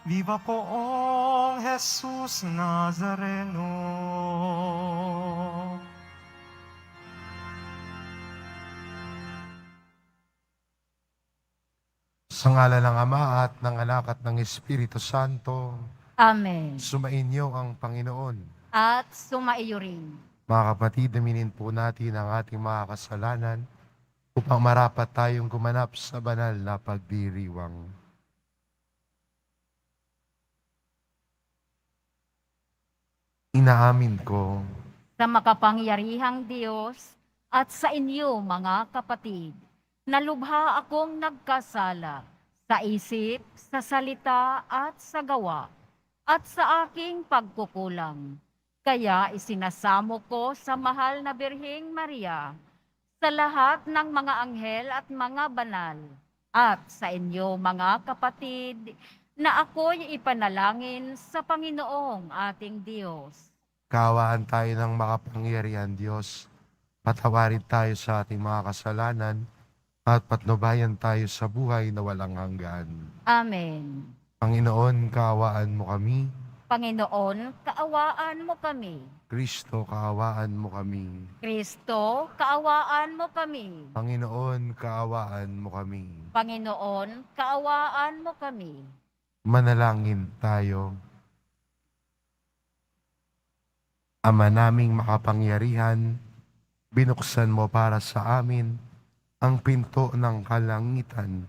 Viva poong Jesus Nazareno. Sa ngala ng Ama at ng Anak at ng Espiritu Santo, Amen. sumainyo ang Panginoon. At sumaiyo rin. Mga kapatid, aminin po natin ang ating mga kasalanan upang marapat tayong gumanap sa banal na pagdiriwang. Inaamin ko Sa makapangyarihang Diyos at sa inyo mga kapatid, na lubha akong nagkasala sa isip, sa salita at sa gawa, at sa aking pagkukulang. Kaya isinasamo ko sa mahal na Birheng Maria, sa lahat ng mga anghel at mga banal, at sa inyo mga kapatid, na ako'y ipanalangin sa Panginoong ating Diyos. kaawaan tayo ng makapangyarihan Diyos. Patawarin tayo sa ating mga kasalanan at patnubayan tayo sa buhay na walang hanggan. Amen. Panginoon, kaawaan mo kami. Panginoon, kaawaan mo kami. Kristo, kaawaan mo kami. Kristo, kaawaan mo kami. Panginoon, kaawaan mo kami. Panginoon, kaawaan mo kami. Manalangin tayo. Ama naming makapangyarihan, binuksan mo para sa amin ang pinto ng kalangitan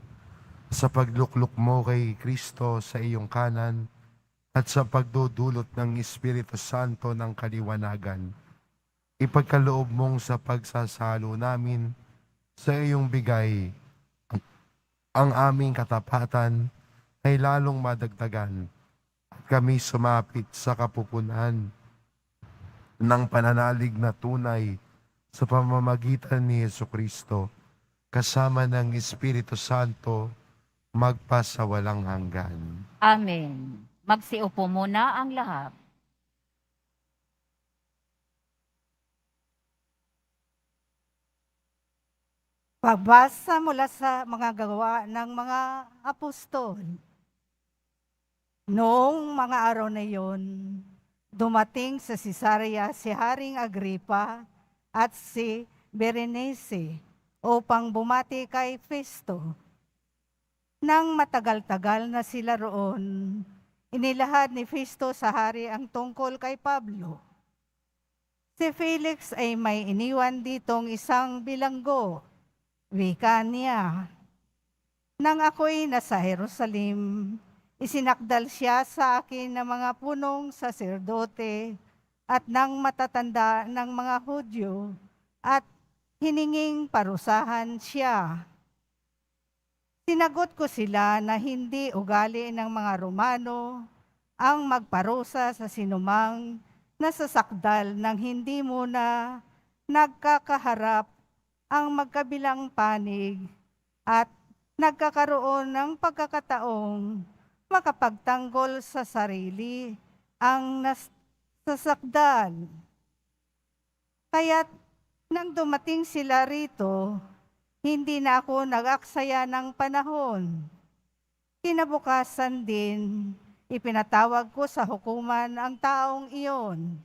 sa pagluklok mo kay Kristo sa iyong kanan at sa pagdudulot ng Espiritu Santo ng kaliwanagan. Ipagkaloob mong sa pagsasalo namin sa iyong bigay ang aming katapatan ay lalong madagdagan at kami sumapit sa kapupunan ng pananalig na tunay sa pamamagitan ni Jesucristo kasama ng Espiritu Santo magpasawalang hanggan. Amen. Magsiupo muna ang lahat. Pagbasa mula sa mga gawa ng mga apostol. Noong mga araw na iyon, dumating sa Cesarea si Haring Agripa at si Berenice upang bumati kay Festo. Nang matagal-tagal na sila roon, inilahad ni Festo sa hari ang tungkol kay Pablo. Si Felix ay may iniwan ditong isang bilanggo. Wika niya, nang ako'y nasa Jerusalem, isinakdal siya sa akin ng mga punong saserdote at ng matatanda ng mga Hudyo at hininging parusahan siya. Sinagot ko sila na hindi ugali ng mga Romano ang magparusa sa sinumang nasasakdal ng hindi muna nagkakaharap ang magkabilang panig at nagkakaroon ng pagkakataong makapagtanggol sa sarili ang nasasakdal. Kaya't nang dumating sila rito, hindi na ako nag-aksaya ng panahon. Kinabukasan din, ipinatawag ko sa hukuman ang taong iyon.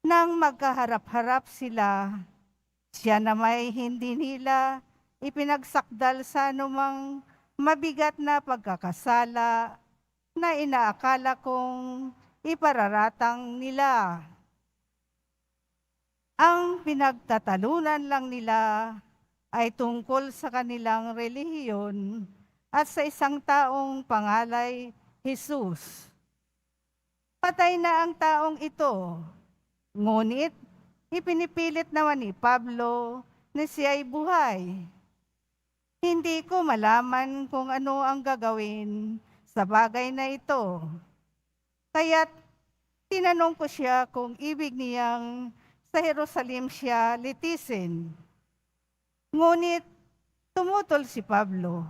Nang magkaharap-harap sila, siya na may hindi nila ipinagsakdal sa anumang mabigat na pagkakasala na inaakala kong ipararatang nila. Ang pinagtatalunan lang nila ay tungkol sa kanilang relihiyon at sa isang taong pangalay Jesus. Patay na ang taong ito, ngunit ipinipilit naman ni Pablo na siya ay buhay. Hindi ko malaman kung ano ang gagawin sa bagay na ito. Kaya't tinanong ko siya kung ibig niyang sa Jerusalem siya litisin. Ngunit tumutol si Pablo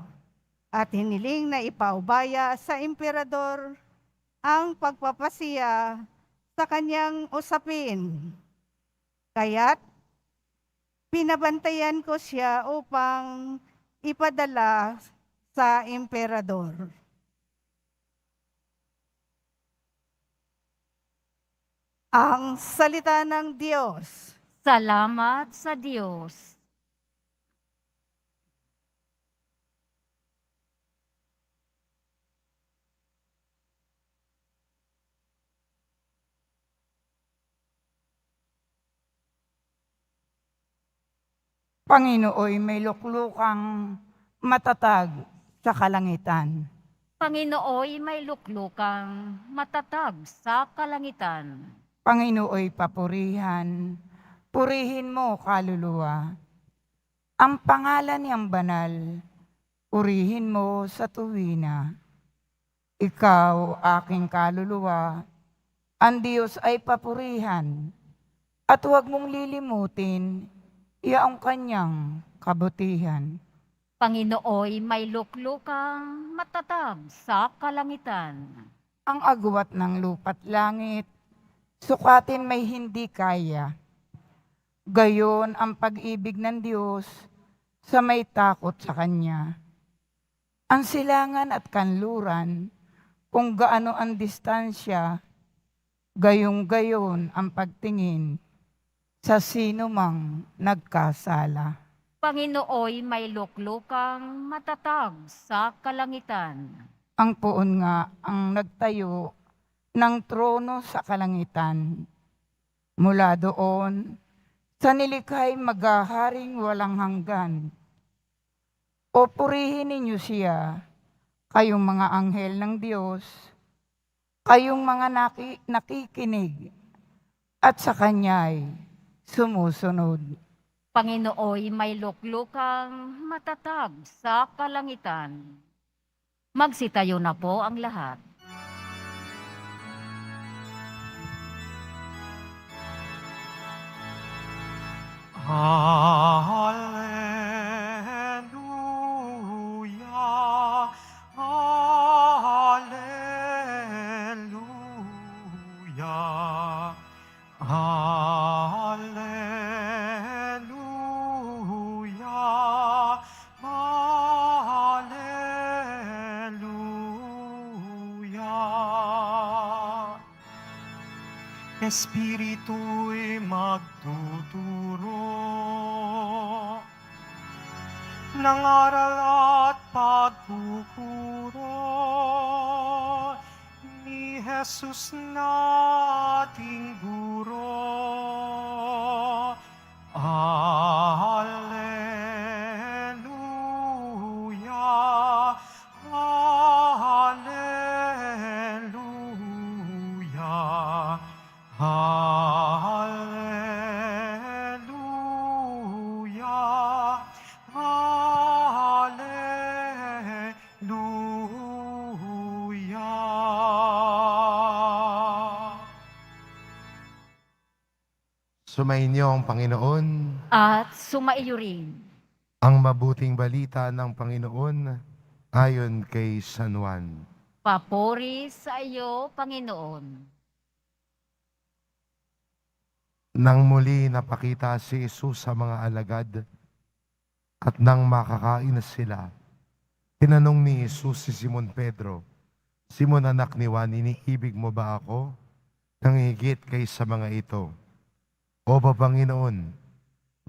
at hiniling na ipaubaya sa emperador ang pagpapasiya sa kanyang usapin. Kaya't pinabantayan ko siya upang ipadala sa emperador. Ang salita ng Diyos. Salamat sa Diyos. Panginooy may luklukang matatag sa kalangitan. Panginooy may luklukang matatag sa kalangitan. Panginooy papurihan, purihin mo kaluluwa. Ang pangalan niyang banal, purihin mo sa tuwina. Ikaw, aking kaluluwa, ang Diyos ay papurihan, at huwag mong lilimutin iyaong kanyang kabutihan. Panginooy may luklukang matatag sa kalangitan. Ang agwat ng lupa't langit, sukatin may hindi kaya. Gayon ang pag-ibig ng Diyos sa may takot sa Kanya. Ang silangan at kanluran, kung gaano ang distansya, gayong-gayon ang pagtingin sa sino mang nagkasala. Panginooy may luklukang matatag sa kalangitan. Ang poon nga ang nagtayo ng trono sa kalangitan. Mula doon, sa nilikhay maghaharing walang hanggan. O purihin ninyo siya, kayong mga anghel ng Diyos, kayong mga nakikinig, at sa Kanya'y sumusunod. Panginooy may luklukang matatag sa kalangitan. Magsitayo na po ang lahat. Hallelujah, hallelujah, hallelujah, hallelujah. Espiritu'y magtuturo ng aral at pagkukuro ni Jesus nating guro. Alleluia, Alleluia, Alleluia, Alleluia. Sumainyo ang Panginoon, At sumaiyo rin. ang mabuting balita ng Panginoon ayon kay San Juan. Papuri sa iyo, Panginoon. Nang muli napakita si Jesus sa mga alagad at nang makakain na sila, tinanong ni Jesus si Simon Pedro, "Simon anak ni Juan, iniibig mo ba ako nang higit kaysa mga ito? O ba Panginoon,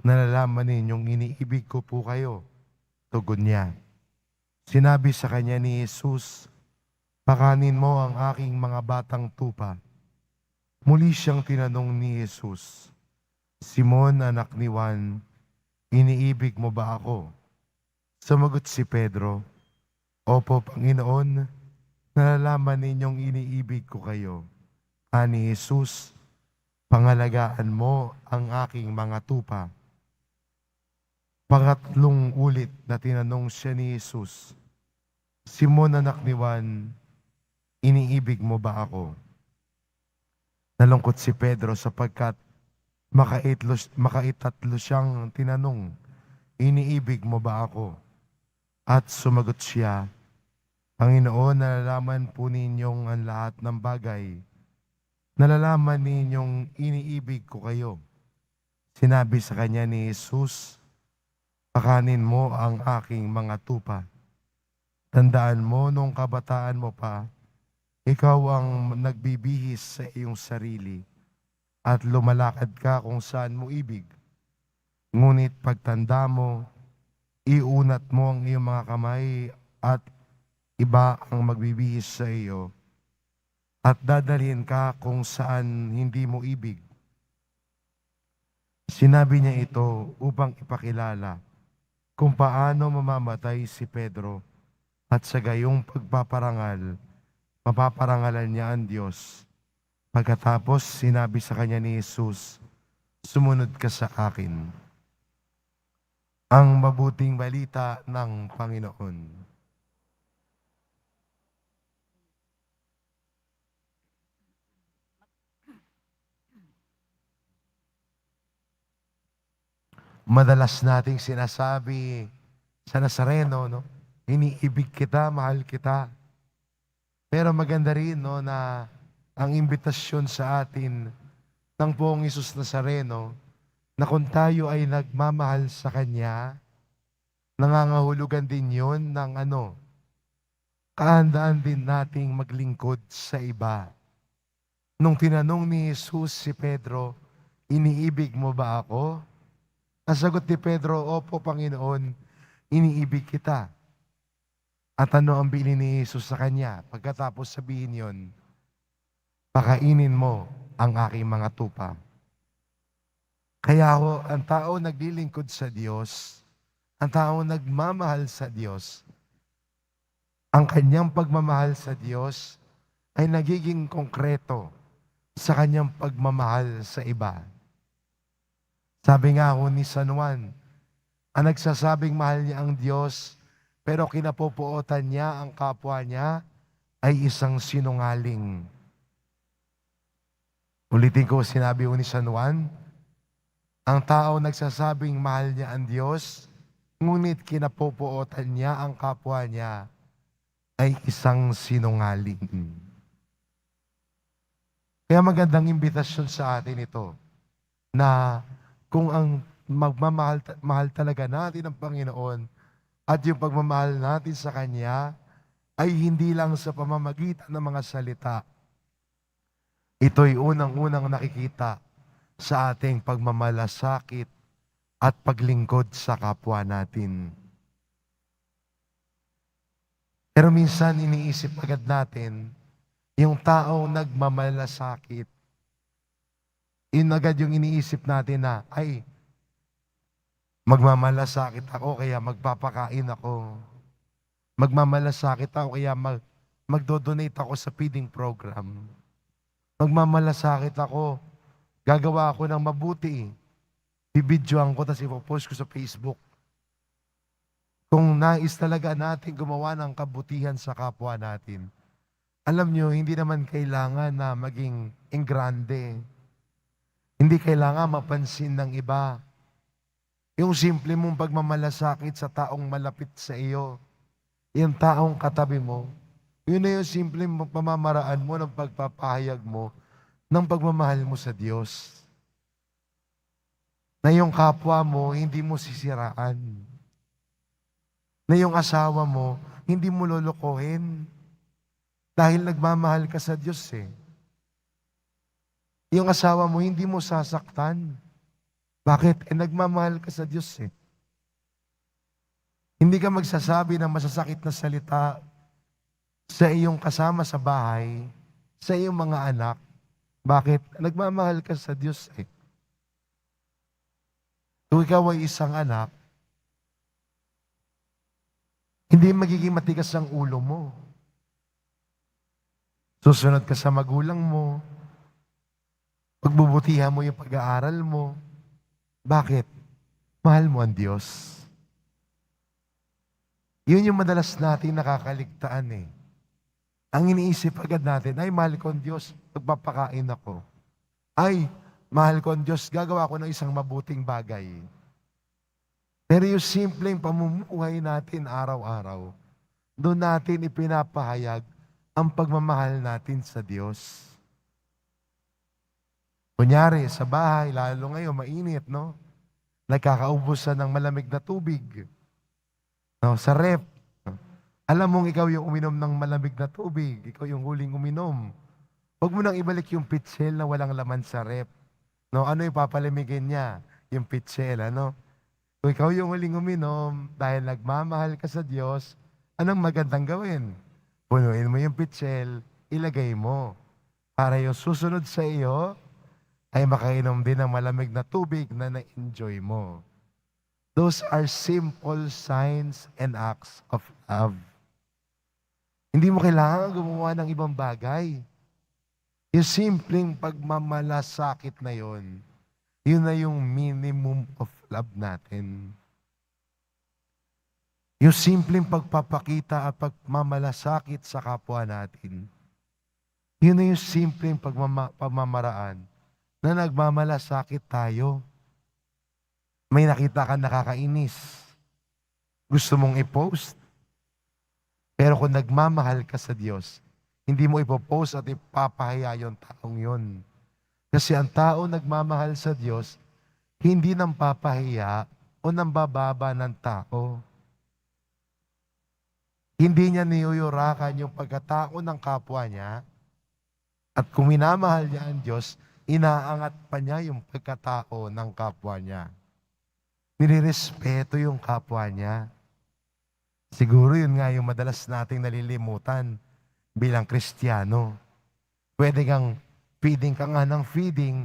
nalalaman ninyong iniibig ko po kayo?" Tugon niya. Sinabi sa kanya ni Jesus, "Pakanin mo ang aking mga batang tupa." Muli siyang tinanong ni Jesus, "Simon, anak ni Juan, iniibig mo ba ako?" Sumagot si Pedro, "Opo, Panginoon, nalalaman ninyong iniibig ko kayo." Ani Jesus, "Pangalagaan mo ang aking mga tupa." Pangatlong ulit na tinanong siya ni Jesus, "Simon, anak ni Juan, iniibig mo ba ako?" Nalungkot si Pedro sapagkat makaitatlo siyang tinanong, "Iniibig mo ba ako?" At sumagot siya, "Panginoon, nalalaman po ninyong ang lahat ng bagay. Nalalaman ninyong iniibig ko kayo." Sinabi sa kanya ni Jesus, "Pakanin mo ang aking mga tupa." Tandaan mo nung kabataan mo pa, ikaw ang nagbibihis sa iyong sarili at lumalakad ka kung saan mo ibig. Ngunit pagtanda mo, iunat mo ang iyong mga kamay at iba ang magbibihis sa iyo at dadalhin ka kung saan hindi mo ibig. Sinabi niya ito upang ipakilala kung paano mamamatay si Pedro at sa gayong pagpaparangal, mapaparangalan niya ang Diyos. Pagkatapos sinabi sa kanya ni Jesus, sumunod ka sa akin. Ang mabuting balita ng Panginoon. Madalas nating sinasabi sa Nazareno, no? Iniibig kita, mahal kita. Pero maganda rin, no, na ang imbitasyon sa atin ng Poong Isus Nazareno na kung tayo ay nagmamahal sa Kanya, nangangahulugan din yon ng kahandaan din nating maglingkod sa iba. Nung tinanong ni Jesus si Pedro, iniibig mo ba ako? Ang sagot ni Pedro, opo Panginoon, iniibig kita. At ano ang bilin ni Jesus sa kanya? Pagkatapos sabihin yon, pakainin mo ang aking mga tupa. Kaya ang tao naglilingkod sa Diyos, ang tao nagmamahal sa Diyos, ang kanyang pagmamahal sa Diyos ay nagiging konkreto sa kanyang pagmamahal sa iba. Sabi nga ho ni San Juan, ang nagsasabing mahal niya ang Diyos, pero kinapupuotan niya ang kapwa niya, ay isang sinungaling. Ulitin ko, sinabi ho ni San Juan, ang tao nagsasabing mahal niya ang Diyos, ngunit kinapupuotan niya ang kapwa niya, ay isang sinungaling. Kaya magandang imbitasyon sa atin ito, na kung ang mahal talaga natin ang Panginoon at yung pagmamahal natin sa Kanya ay hindi lang sa pamamagitan ng mga salita. Ito'y unang-unang nakikita sa ating pagmamalasakit at paglingkod sa kapwa natin. Pero minsan iniisip agad natin, yung taong nagmamalasakit, yun agad yung iniisip natin na, ay, magmamalasakit ako kaya magpapakain ako. Magmamalasakit ako kaya magdodonate ako sa feeding program. Magmamalasakit ako, gagawa ako ng mabuti. Bibidyoan ko, tapos ipopost ko sa Facebook. Kung nais talaga natin gumawa ng kabutihan sa kapwa natin, alam nyo, hindi naman kailangan na maging engrande. Hindi kailangan mapansin ng iba. Yung simple mong pagmamalasakit sa taong malapit sa iyo, yung taong katabi mo, yun na yung simple pamamaraan mo ng pagpapahayag mo ng pagmamahal mo sa Diyos. Na yung kapwa mo, hindi mo sisiraan. Na yung asawa mo, hindi mo lolokohin. Dahil nagmamahal ka sa Diyos eh. Yung asawa mo, hindi mo sasaktan. Bakit? Nagmamahal ka sa Diyos eh. Hindi ka magsasabi ng masasakit na salita sa iyong kasama sa bahay, sa iyong mga anak. Bakit? Nagmamahal ka sa Diyos eh. Kung ikaw ay isang anak, hindi magiging matigas ang ulo mo. Susunod ka sa magulang mo, pagbubutihan mo yung pag-aaral mo. Bakit? Mahal mo ang Diyos. Yun yung madalas natin nakakaligtaan eh. Ang iniisip agad natin, ay mahal ko ang Diyos, magpapakain ako. Ay, mahal ko ang Diyos, gagawa ko ng isang mabuting bagay. Pero yung simpleng pamumuhay natin araw-araw, doon natin ipinapahayag ang pagmamahal natin sa Diyos. Kunyari, sa bahay, lalo ngayon, mainit, no? Nagkakaubusan ng malamig na tubig. No, sa ref. Alam mong ikaw yung uminom ng malamig na tubig. Ikaw yung huling uminom. Huwag mo nang ibalik yung pitsil na walang laman sa ref. No, ano yung papalamigin niya? Yung pitsel, ano? Kung ikaw yung huling uminom, dahil nagmamahal ka sa Diyos, anong magandang gawin? Punuin mo yung pitsel, ilagay mo. Para yung susunod sa iyo, ay makainom din ng malamig na tubig na na-enjoy mo. Those are simple signs and acts of love. Hindi mo kailangan gumawa ng ibang bagay. Yung simpleng pagmamalasakit na yon, yun na yung minimum of love natin. Yung simpleng pagpapakita at pagmamalasakit sa kapwa natin, yun na yung simpleng pamamaraan na nagmamalasakit tayo. May nakita ka nakakainis, gusto mong i-post, pero kung nagmamahal ka sa Diyos, hindi mo ipopost at ipapahiya yung taong yun. Kasi ang tao nagmamahal sa Diyos, hindi nang papahiya o nang bababa ng tao. Hindi niya niyuyurakan yung pagkatao ng kapwa niya, at kung minamahal niya ang Diyos, inaangat pa niya yung pagkatao ng kapwa niya. Nilirespeto yung kapwa niya. Siguro yun nga yung madalas nating nalilimutan bilang Kristiyano. Pwede kang feeding ka nga ng feeding,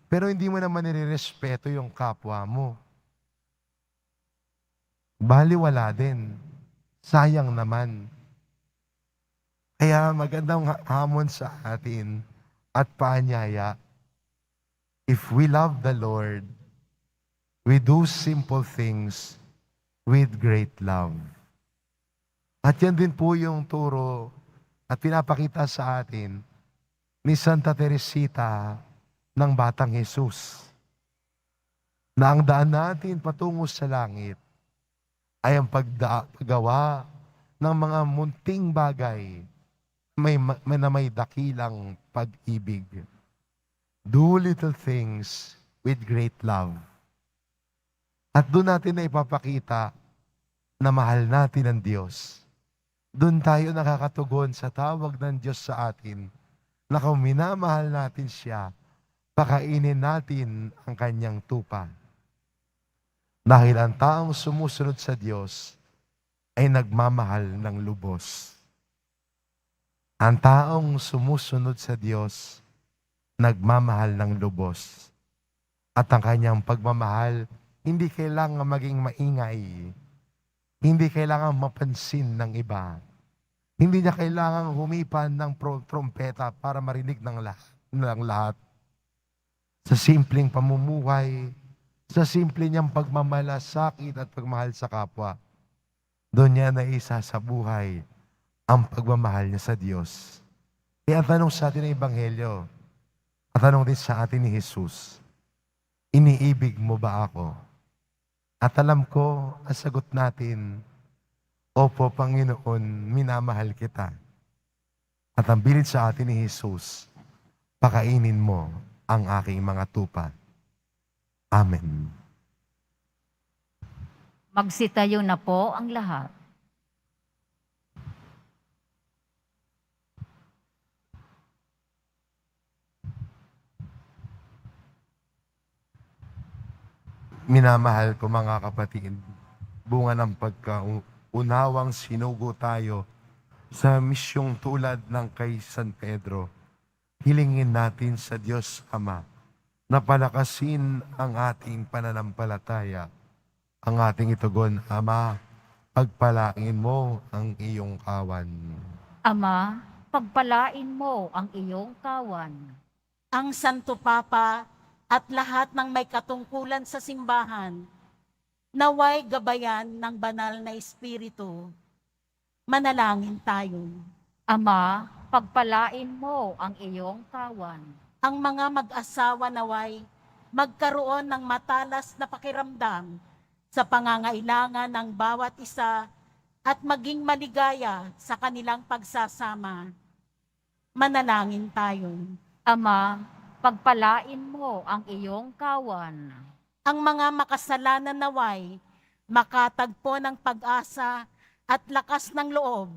pero hindi mo naman nilirespeto yung kapwa mo. Baliwala din. Sayang naman. Kaya magandang hamon sa atin at paanyaya, if we love the Lord, we do simple things with great love. At yan din po yung turo at pinapakita sa atin ni Santa Teresita ng Batang Jesus, na ang daan natin patungo sa langit ay ang paggawa ng mga munting bagay na may dakilang pag-ibig. Do little things with great love. At doon natin na ipapakita na mahal natin ang Diyos. Doon tayo nakakatugon sa tawag ng Diyos sa atin na kung minamahal natin siya, pakainin natin ang kanyang tupa. Dahil ang taong sumusunod sa Diyos ay nagmamahal ng lubos. Ang taong sumusunod sa Diyos, nagmamahal ng lubos. At ang kanyang pagmamahal, hindi kailangan maging maingay. Hindi kailangan mapansin ng iba. Hindi niya kailangan humipan ng trompeta para marinig ng lahat. Sa simpleng pamumuhay, sa simple niyang pagmamalasakit at pagmahal sa kapwa, doon niya naisa sa buhay ang pagmamahal niya sa Diyos. Kaya ang tanong sa atin ng Ebanghelyo, at tanong din sa atin ni Jesus, iniibig mo ba ako? At alam ko, ang sagot natin, opo, Panginoon, minamahal kita. At ang bilid sa atin ni Jesus, pakainin mo ang aking mga tupa. Amen. Magsitayo na po ang lahat. Minamahal ko mga kapatid, bunga ng pagkaunawang sinugo tayo sa misyong tulad ng kay San Pedro, hilingin natin sa Diyos Ama na palakasin ang ating pananampalataya. Ang ating itugon, Ama, pagpalain mo ang iyong kawan. Ama, pagpalain mo ang iyong kawan. Ang Santo Papa at lahat ng may katungkulan sa simbahan, naway gabayan ng banal na Espiritu. Manalangin tayo. Ama, pagpalain mo ang iyong kawan. Ang mga mag-asawa naway magkaroon ng matalas na pakiramdam sa pangangailangan ng bawat isa at maging maligaya sa kanilang pagsasama. Manalangin tayo. Ama, pagpalain mo ang iyong kawan. Ang mga makasalanan naway makatagpo ng pag-asa at lakas ng loob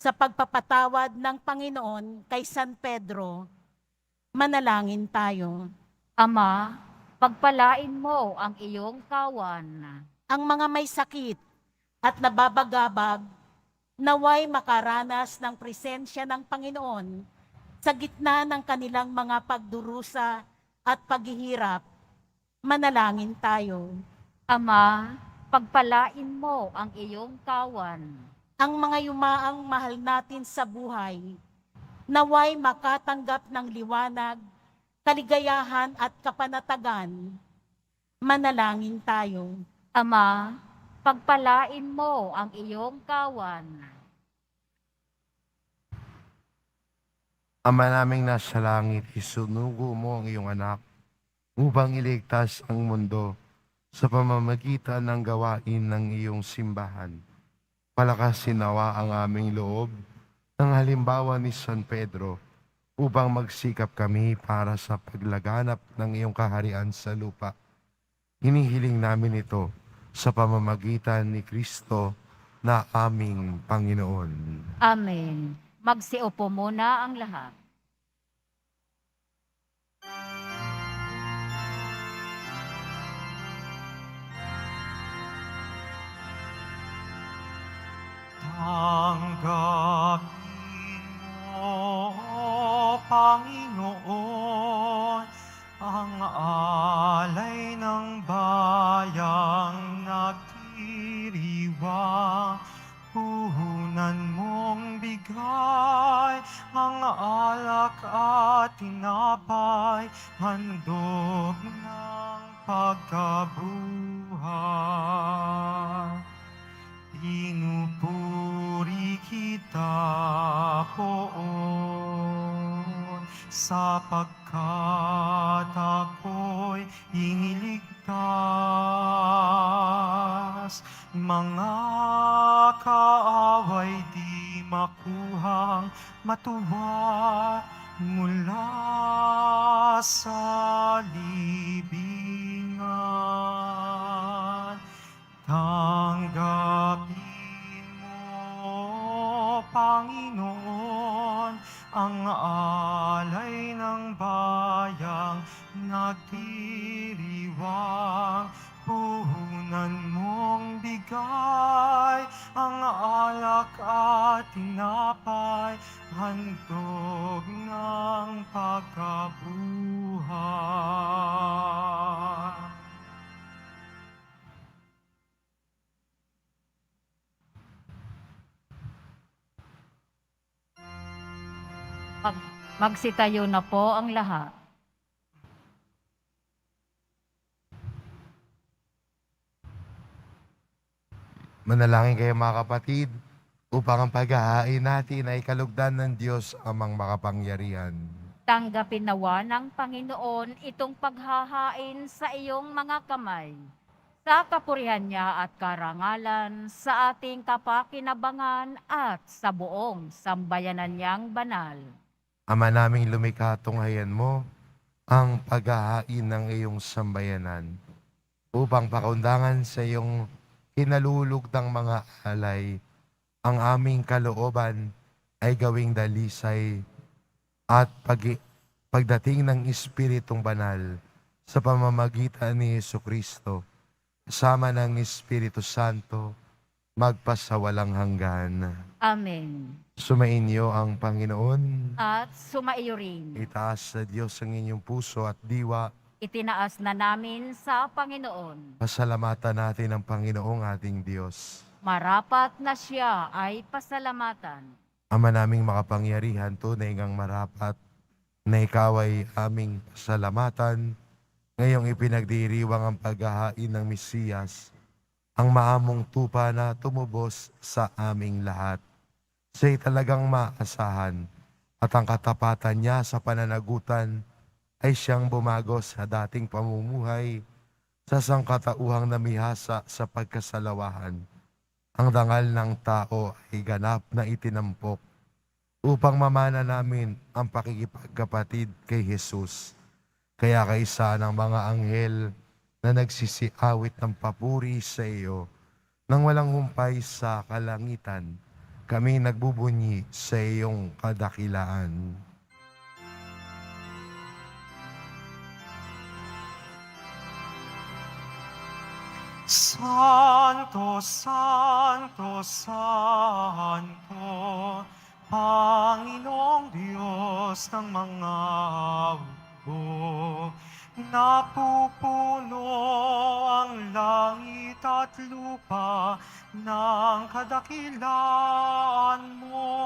sa pagpapatawad ng Panginoon kay San Pedro. Manalangin tayo. Ama, pagpalain mo ang iyong kawan. Ang mga may sakit at nababagabag, naway makaranas ng presensya ng Panginoon sa gitna ng kanilang mga pagdurusa at paghihirap. Manalangin tayo. Ama, pagpalain mo ang iyong kawan. Ang mga yumaang mahal natin sa buhay, naway makatanggap ng liwanag, kaligayahan at kapanatagan. Manalangin tayo. Ama, pagpalain mo ang iyong kawan. Ama naming nasa langit, isunugo mo ang iyong anak upang iligtas ang mundo sa pamamagitan ng gawain ng iyong simbahan. Palakasin nawa ang aming loob ng halimbawa ni San Pedro upang magsikap kami para sa paglaganap ng iyong kaharian sa lupa. Hinihiling namin ito sa pamamagitan ni Kristo na aming Panginoon. Amen. Magsiupo muna ang lahat. Tanggapin mo, Panginoon, ang alay ng bayang nagdiriwang. Puhunan mong bigay ang alak at tinapay, handog ng pagkabuhay. Pinupuri kita, Poon, sapagkat ako'y iniligtas. Mga kaaway di makuhang matuwa mula sa libingan. Tanggapin mo, Panginoon, ang alay ng bayang nagdiriwang. Puhunan mong bigay ang alak at tinapay, handog ng pagkabuhay. Magsitayo na po ang lahat. Manalangin kayo mga kapatid upang ang paghahain natin ay kalugdan ng Diyos amang makapangyarihan. Tanggapin nawa ng Panginoon itong paghahain sa iyong mga kamay, sa kapurihan niya at karangalan, sa ating kapakinabangan at sa buong sambayanan niyang banal. Ama naming lumikha, tunghayan mo ang paghahain ng iyong sambayanan upang pakundangan sa iyong kinalulugdang mga alay, ang aming kalooban ay gawing dalisay at pagdating ng Espiritong Banal sa pamamagitan ni Jesucristo, kasama ng Espiritu Santo, magpasawalang hanggan. Amen. Sumainyo ang Panginoon. At sumaiyo rin. Itaas sa Diyos ang inyong puso at diwa. Itinaas na namin sa Panginoon. Pasalamatan natin ang Panginoong ating Diyos. Marapat na siya ay pasalamatan. Ama naming makapangyarihan, tunay ngang marapat na ikaw ay aming pasalamatan. Ngayong ipinagdiriwang ang paghahain ng Mesiyas, ang maamong tupa na tumubos sa aming lahat. Siya'y talagang maasahan at ang katapatan niya sa pananagutan ay siyang bumago sa dating pamumuhay sa sangkatauhang namihasa sa pagkasalawahan. Ang dangal ng tao ay ganap na itinampok upang mamana namin ang pakikipagkapatid kay Jesus. Kaya kaisa ng mga anghel na nagsisiawit ng papuri sa iyo nang walang humpay sa kalangitan, kami nagbubunyi sa iyong kadakilaan. Santo, Santo, Santo, Panginoong Diyos ng mga hukbo. Napupuno ang langit at lupa ng kadakilaan mo.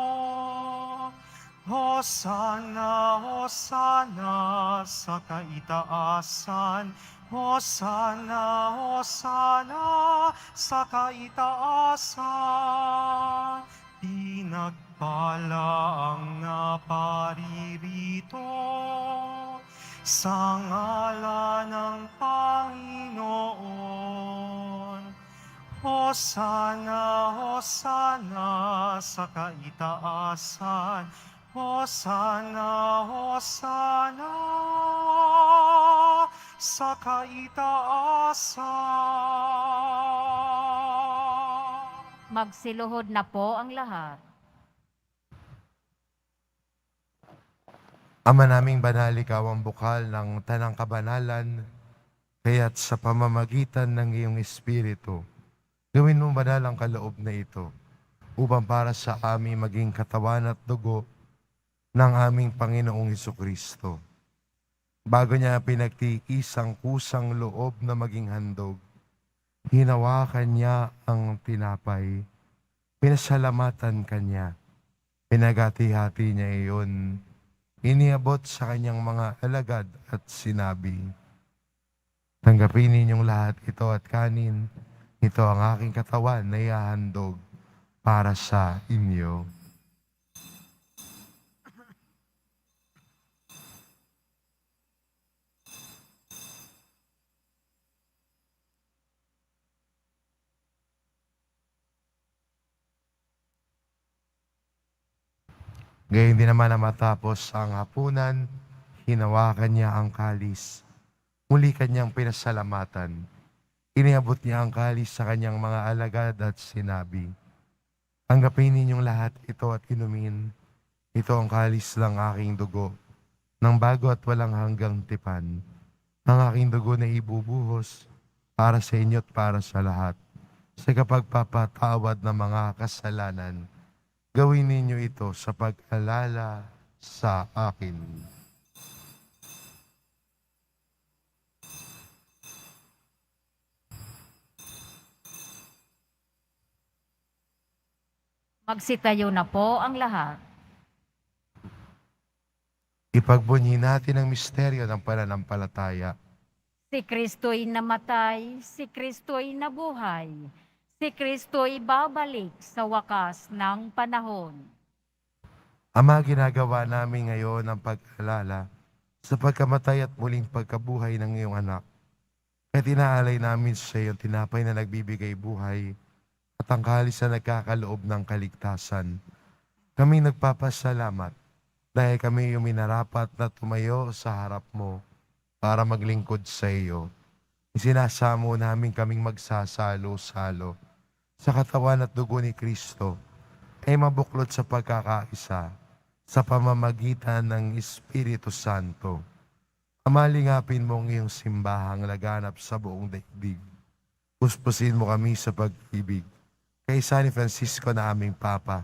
Hosana, Hosana sa kaitaasan. Hosana, Hosana sa kaitaasan. Pinagpala ang naparirito sa ngalan ng Panginoon. Hosana, Hosana sa kaitaasan. Hosana, Hosana sa kaitaasan. Magsiluhod na po ang lahat. Ama naming banal, ikaw ang bukal ng tanang kabanalan, kaya't sa pamamagitan ng iyong Espiritu, gawin mo banal ang kaloob na ito, upang para sa amin maging katawan at dugo ng aming Panginoong Hesukristo. Bago niya pinagtiis ang kusang loob na maging handog, hinawakan niya ang tinapay, pinasalamatan kanya, pinagati-hati niya iyon, iniabot sa kanyang mga alagad at sinabi, tanggapin ninyong lahat ito at kanin, ito ang aking katawan na ihahandog para sa inyo. Gayon din naman na matapos ang hapunan, hinawakan niya ang kalis. Muli kanyang pinasalamatan. Iniabot niya ang kalis sa kanyang mga alagad at sinabi, tanggapin ninyong lahat ito at inumin. Ito ang kalis ng aking dugo, ng bago at walang hanggang tipan. Ang aking dugo na ibubuhos para sa inyo at para sa lahat. Sa kapagpapatawad ng mga kasalanan, gawin ninyo ito sa pag-alala sa akin. Magsitayo na po ang lahat. Ipagbunyi natin ang misteryo ng pananampalataya. Si Kristo'y namatay, si Kristo'y nabuhay, si Kristo'y babalik sa wakas ng panahon. Ama, ginagawa namin ngayon ang pag-alala sa pagkamatay at muling pagkabuhay ng iyong anak. At inaalay namin sa iyo ang tinapay na nagbibigay buhay at ang kalis na nagkakaloob ng kaligtasan. Kami nagpapasalamat dahil kami yung minarapat na tumayo sa harap mo para maglingkod sa iyo. Isinasamo namin kaming magsasalo-salo sa katawan at dugo ni Kristo ay mabuklod sa pagkakaisa sa pamamagitan ng Espiritu Santo. Amalingapin mo ang iyong simbahang laganap sa buong daigdig. Puspusin mo kami sa pag-ibig kay San Francisco na aming Papa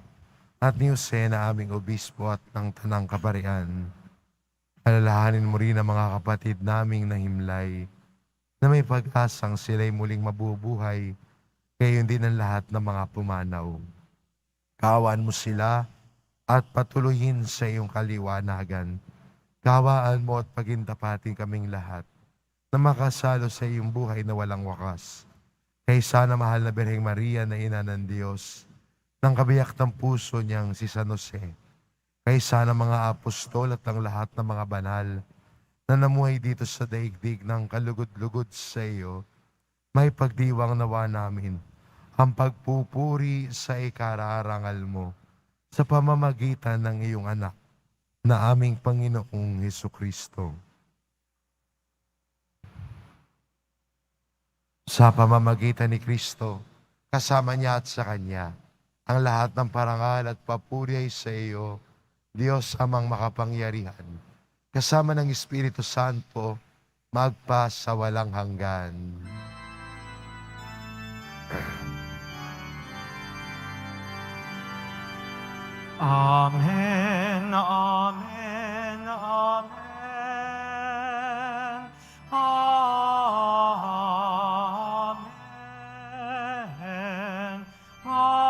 at ni Jose na aming Obispo at ng Tanang Kaparian. Alalahanin mo rin ang mga kapatid naming nahimlay na may pag-asang sila'y muling mabubuhay, gayon din ang lahat ng mga pumanaw. Kaawaan mo sila at patuloyin sa iyong kaliwanagan. Kaawaan mo at pagintapatin kaming lahat na makasalo sa iyong buhay na walang wakas. Kay sana mahal na Birheng Maria na ina ng Diyos, ng kabiyak ng puso niyang si San Jose, kay sana mga apostol at ang lahat ng mga banal na namuhay dito sa daigdig ng kalugod-lugod sa iyo, may pagdiwang nawa namin ang pagpupuri sa ikararangal mo sa pamamagitan ng iyong anak na aming Panginoong Hesukristo. Sa pamamagitan ni Kristo, kasama niya at sa Kanya, ang lahat ng parangal at papuri ay sa iyo, Diyos amang makapangyarihan, kasama ng Espiritu Santo, magpa sa walang hanggan. Amen, amen, amen. Amen. Amen.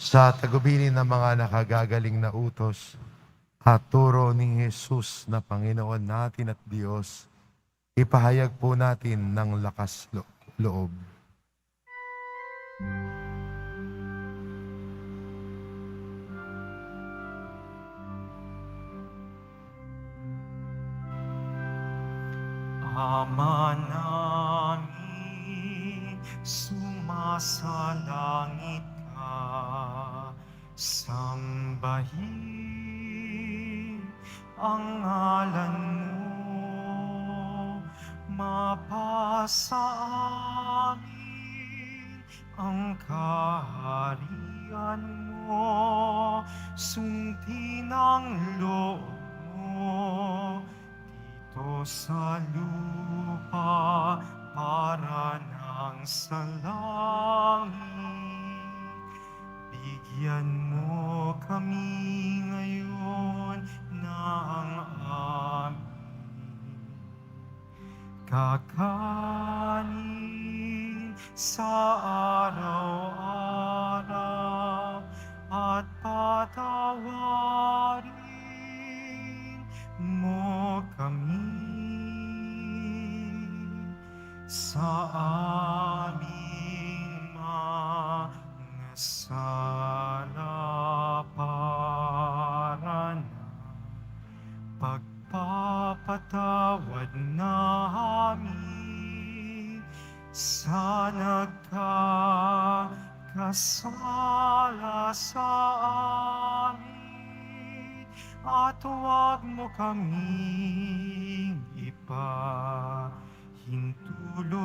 Sa tagubilin ng mga nakagagaling na utos at turo ni Jesus na Panginoon natin at Diyos, ipahayag po natin ng lakas loob. Ama namin, sumasalangit ka, sambahin ang ngalan mo, mapasa amin ang kaharian mo, sundin ang loob mo, dito sa lupa para ng sa langit. Bigyan mo kami ngayon ng aming kakanin sa araw-araw at patawarin mo kami sa aming mga sala para ng pagpapatawad namin sa nagkakasala sa amin, at huwag mo kaming ipahintulot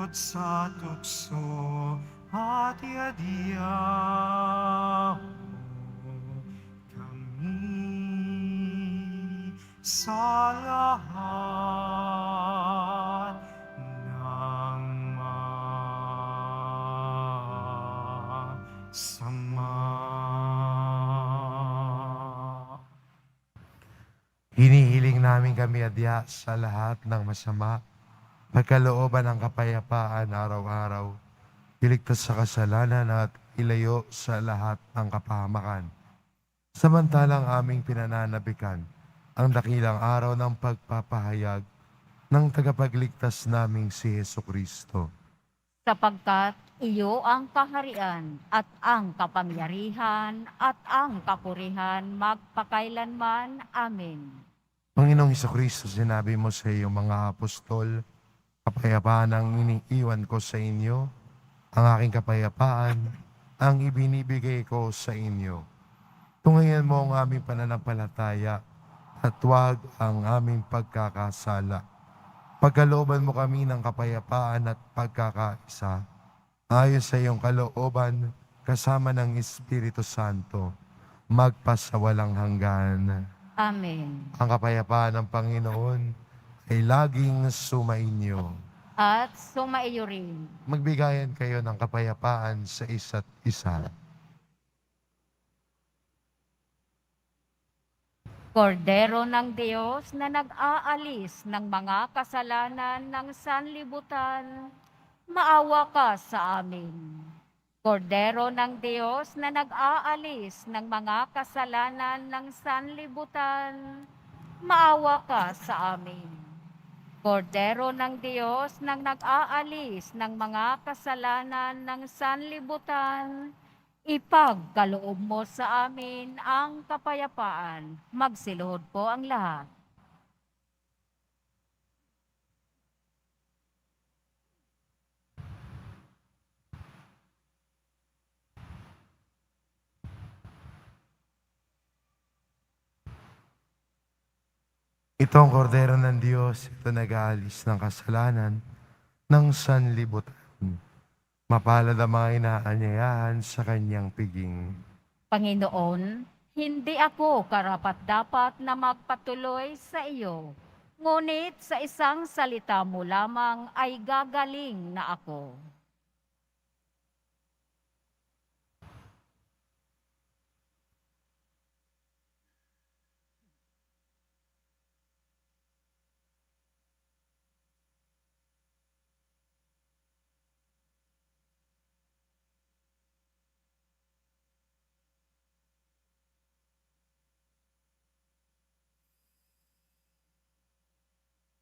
sa tukso, at iadya mo kami sa lahat ng masama. Hinihiling namin kami adya sa lahat ng masama, pagkalooban ng kapayapaan araw-araw, iligtas sa kasalanan at ilayo sa lahat ng kapahamakan. Samantalang aming pinananabikan ang dakilang araw ng pagpapahayag ng tagapagligtas naming si Jesucristo. Sapagkat iyo ang kaharian at ang kapangyarihan at ang kapurihan magpakailanman. Amen. Panginoong Jesucristo, sinabi mo sa iyong mga apostol, kapayapaan ang iniiwan ko sa inyo, ang aking kapayapaan ang ibinibigay ko sa inyo. Tungayan mo ang aming pananampalataya at huwag ang aming pagkakasala. Pagkalooban mo kami ng kapayapaan at pagkakaisa, ayon sa iyong kalooban, kasama ng Espiritu Santo, magpasawalang hanggan. Amen. Ang kapayapaan ng Panginoon ay laging sumainyo. At sumaiyo rin. Magbigayan kayo ng kapayapaan sa isa't isa. Kordero ng Diyos na nag-aalis ng mga kasalanan ng sanlibutan, maawa ka sa amin. Kordero ng Diyos na nag-aalis ng mga kasalanan ng sanlibutan, maawa ka sa amin. Kordero ng Diyos na nag-aalis ng mga kasalanan ng sanlibutan, ipagkaloob mo sa amin ang kapayapaan. Magsiluhod po ang lahat. Ito ang kordero ng Diyos, ito nag-aalis ng kasalanan ng sanlibutan. Mapalad ang mga inaanyayahan sa kanyang piging. Panginoon, hindi ako karapat-dapat na magpatuloy sa iyo, Ngunit sa isang salita mo lamang ay gagaling na ako.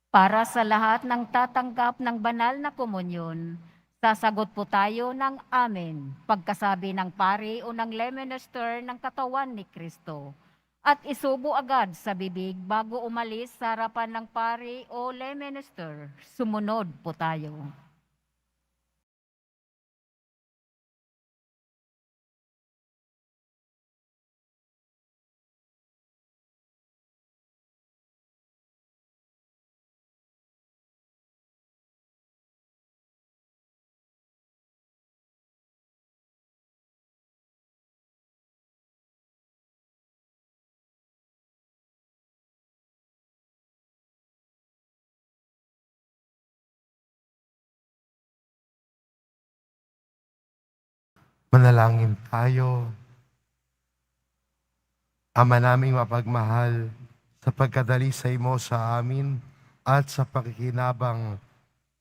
Para sa lahat ng tatanggap ng banal na komunyon, sasagot po tayo ng amen pagkasabi ng pari o ng lay minister ng katawan ni Kristo. At isubo agad sa bibig bago umalis sa harapan ng pari o lay minister. Sumunod po tayo. Manalangin tayo. Ama naming mapagmahal, sa pagkadalisay mo sa amin at sa pakikinabang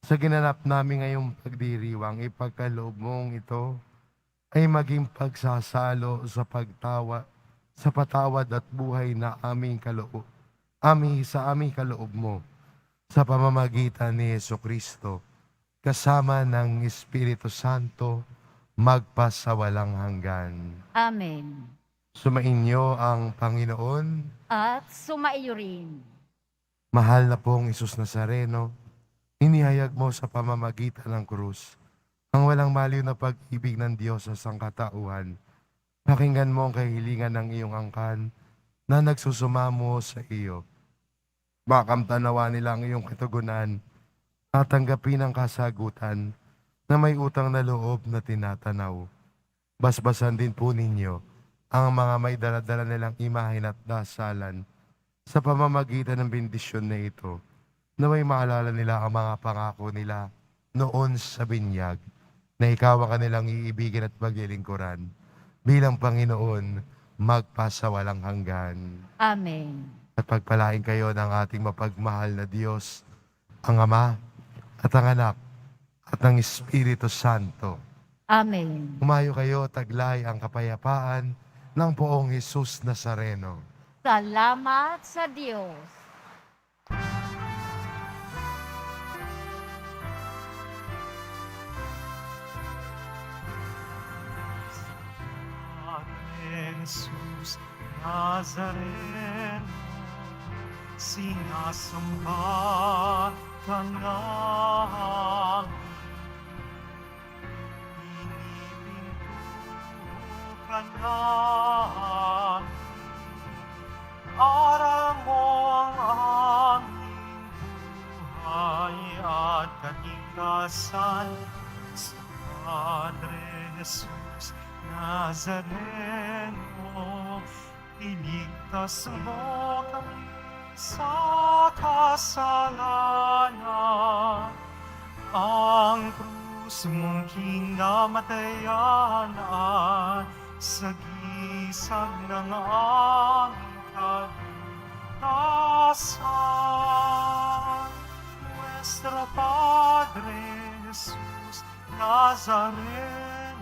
sa ginanap namin ngayong pagdiriwang, ipagkaloob mong ito ay maging pagsasalo sa patawad at buhay na sa aming kaloob mo sa pamamagitan ni Jesucristo, kasama ng Espiritu Santo, magpasawalang hanggan. Amen. Sumainyo ang Panginoon. At sumaiyo rin. Mahal na pong Isus Nazareno, inihayag mo sa pamamagitan ng krus ang walang maliw na pag-ibig ng Diyos sa sangkatauhan. Pakinggan mo ang kahilingan ng iyong angkan na nagsusumamo sa iyo. Makamtanawa nila ang iyong katugunan at tanggapin ang kasagutan na may utang na loob na tinatanaw. Basbasan din po ninyo ang mga may daladala nilang imahin at dasalan sa pamamagitan ng bendisyon na ito, na may maalala nila ang mga pangako nila noon sa binyag, na ikaw ang kanilang iibigin at paglilingkuran bilang Panginoon magpasawalang hanggan. Amen. At pagpalain kayo ng ating mapagmahal na Diyos, ang Ama at ang Anak at ang Espiritu Santo. Amen. Humayo kayo, taglay ang kapayapaan ng poong Jesus Nazareno. Salamat sa Diyos. Padre Jesus Nazareno, sinasamba ka namin. Pinipinto ka namin. Aral mo ang aming buhay at kaligtasan sa Padre Jesus Nazareno. Iligtas mo kami sa kasalanan. Ang krus mong kinamatayan ay sagisag ng aming kaligtasan. Nuestro Padre Jesus Nazareno,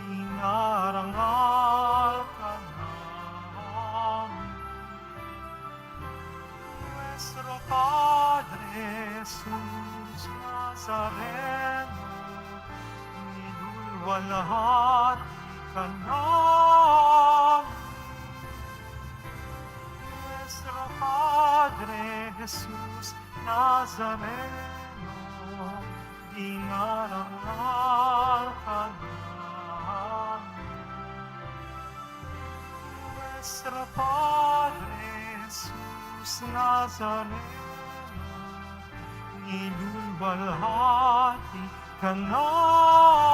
dinarangal ka namin. Nuestro Padre Jesus Nazareno, nilulwalhati ka namin. Nuestro Padre Jesus Nazareno, dinarangal ka namin. Nuestro Padre Jesus Nazareno, nilulwalhati ka namin.